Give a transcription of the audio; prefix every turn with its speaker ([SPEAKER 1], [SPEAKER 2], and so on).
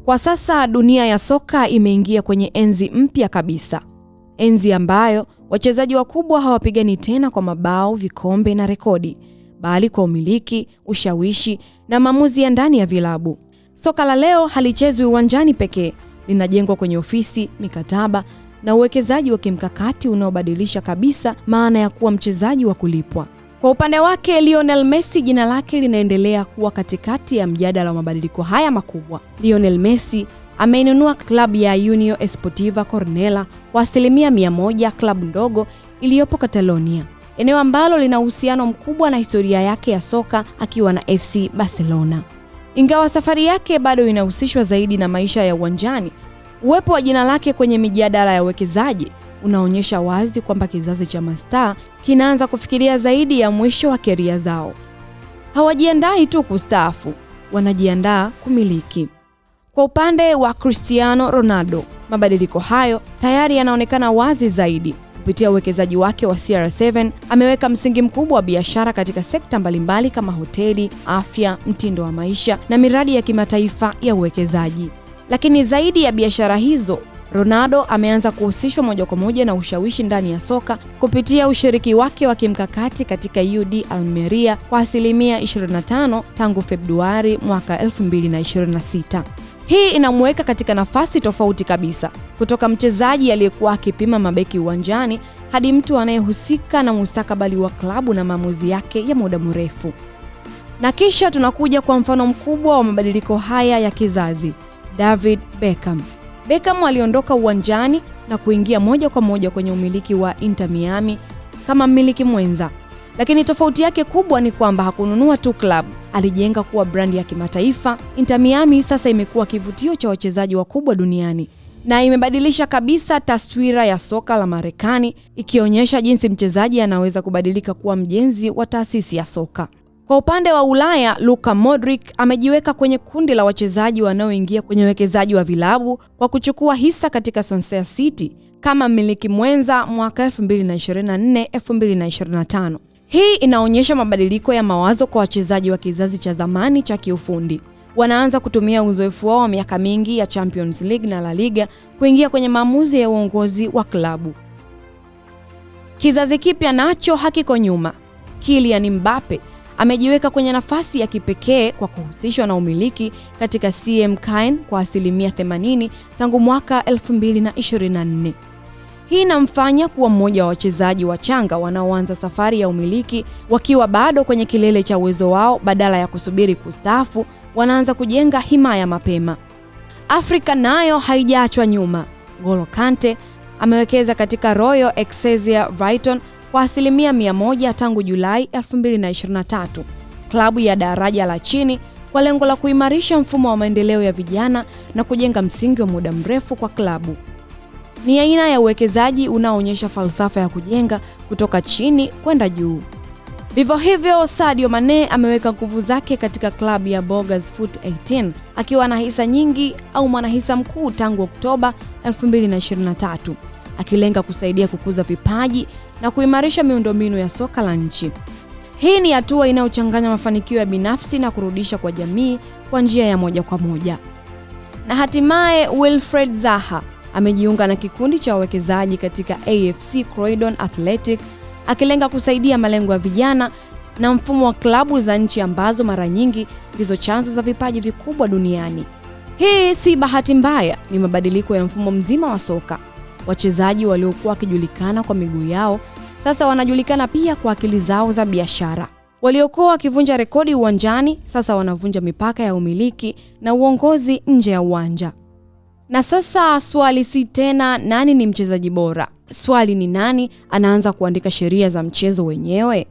[SPEAKER 1] Kwa sasa dunia ya soka imeingia kwenye enzi mpya kabisa. Enzi ambayo wachezaji wakubwa hawapigani tena kwa mabao, vikombe na rekodi, bali kwa umiliki, ushawishi na maamuzi ya ndani ya vilabu. Soka la leo halichezwi uwanjani pekee, linajengwa kwenye ofisi, mikataba na uwekezaji wa kimkakati unaobadilisha kabisa maana ya kuwa mchezaji wa kulipwa. Kwa upande wake, Lionel Messi jina lake linaendelea kuwa katikati ya mjadala wa mabadiliko haya makubwa. Lionel Messi ameinunua klabu ya Unión Esportiva Cornellà kwa 100%, klabu ndogo iliyopo Catalonia, eneo ambalo lina uhusiano mkubwa na historia yake ya soka akiwa na FC Barcelona. Ingawa safari yake bado inahusishwa zaidi na maisha ya uwanjani, uwepo wa jina lake kwenye mijadala ya uwekezaji unaonyesha wazi kwamba kizazi cha mastaa kinaanza kufikiria zaidi ya mwisho wa career zao. Hawajiandai tu kustaafu, wanajiandaa kumiliki. Kwa upande wa Cristiano Ronaldo, mabadiliko hayo tayari yanaonekana wazi zaidi. Kupitia uwekezaji wake wa CR7, ameweka msingi mkubwa wa biashara katika sekta mbalimbali kama hoteli, afya, mtindo wa maisha na miradi ya kimataifa ya uwekezaji. Lakini zaidi ya biashara hizo, Ronaldo ameanza kuhusishwa moja kwa moja na ushawishi ndani ya soka kupitia ushiriki wake wa kimkakati katika UD Almeria kwa 25% tangu Februari mwaka 2026. Hii inamweka katika nafasi tofauti kabisa, kutoka mchezaji aliyekuwa akipima mabeki uwanjani hadi mtu anayehusika na mustakabali wa klabu na maamuzi yake ya muda mrefu. Na kisha tunakuja kwa mfano mkubwa wa mabadiliko haya ya kizazi, David Beckham. Beckham aliondoka uwanjani na kuingia moja kwa moja kwenye umiliki wa Inter Miami kama mmiliki mwenza. Lakini tofauti yake kubwa ni kwamba hakununua tu klabu, alijenga kuwa brandi ya kimataifa. Inter Miami sasa imekuwa kivutio cha wachezaji wakubwa duniani na imebadilisha kabisa taswira ya soka la Marekani, ikionyesha jinsi mchezaji anaweza kubadilika kuwa mjenzi wa taasisi ya soka. Kwa upande wa Ulaya, Luka Modric amejiweka kwenye kundi la wachezaji wanaoingia kwenye uwekezaji wa vilabu kwa kuchukua hisa katika Swansea City kama mmiliki mwenza mwaka 2024-2025. Hii inaonyesha mabadiliko ya mawazo kwa wachezaji wa kizazi cha zamani cha kiufundi. Wanaanza kutumia uzoefu wao wa miaka mingi ya Champions League na La Liga kuingia kwenye maamuzi ya uongozi wa klabu. Kizazi kipya nacho hakiko nyuma. Kylian Mbappe amejiweka kwenye nafasi ya kipekee kwa kuhusishwa na umiliki katika CM Caen kwa 80% tangu mwaka 2024. Hii inamfanya kuwa mmoja wa wachezaji wachanga wanaoanza safari ya umiliki wakiwa bado kwenye kilele cha uwezo wao. Badala ya kusubiri kustaafu, wanaanza kujenga himaya mapema. Afrika nayo haijaachwa nyuma. N'Golo Kante amewekeza katika Royal Excelsior Brighton kwa 100% tangu Julai 2023, klabu ya daraja la chini, kwa lengo la kuimarisha mfumo wa maendeleo ya vijana na kujenga msingi wa muda mrefu kwa klabu. Ni aina ya uwekezaji unaoonyesha falsafa ya kujenga kutoka chini kwenda juu. Vivyo hivyo, Sadio Mane ameweka nguvu zake katika klabu ya Bournemouth Foot 18 akiwa na hisa nyingi au mwanahisa mkuu tangu Oktoba 2023, akilenga kusaidia kukuza vipaji na kuimarisha miundombinu ya soka la nchi. Hii ni hatua inayochanganya mafanikio ya binafsi na kurudisha kwa jamii kwa njia ya moja kwa moja. Na hatimaye Wilfried Zaha amejiunga na kikundi cha wawekezaji katika AFC Croydon Athletic, akilenga kusaidia malengo ya vijana na mfumo wa klabu za nchi ambazo mara nyingi ndizo chanzo za vipaji vikubwa duniani. Hii si bahati mbaya, ni mabadiliko ya mfumo mzima wa soka. Wachezaji waliokuwa wakijulikana kwa miguu yao sasa wanajulikana pia kwa akili zao za biashara. Waliokuwa wakivunja rekodi uwanjani sasa wanavunja mipaka ya umiliki na uongozi nje ya uwanja. Na sasa swali si tena nani ni mchezaji bora. Swali ni nani anaanza kuandika sheria za mchezo wenyewe.